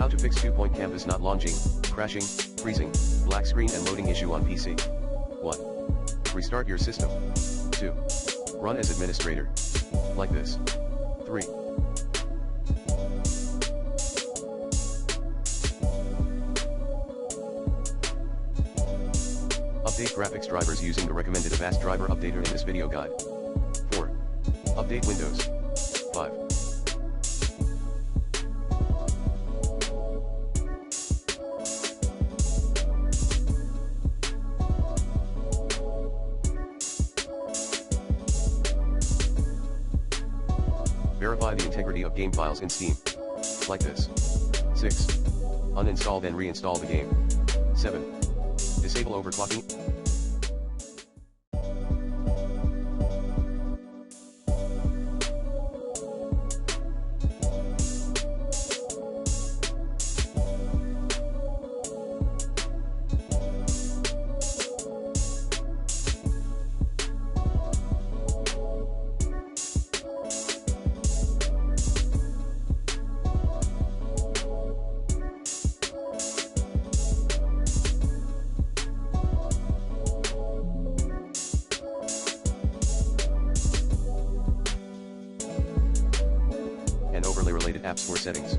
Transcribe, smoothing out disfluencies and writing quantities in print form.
How to fix 2-point canvas not launching, crashing, freezing, black screen and loading issue on PC. 1. Restart your system. 2. Run as administrator. Like this. 3. Update graphics drivers using the recommended Avast driver updater in this video guide. 4. Update Windows. 5. Verify the integrity of game files in Steam. Like this. 6. Uninstall then reinstall the game. 7. Disable overclocking. And overlay related apps for settings.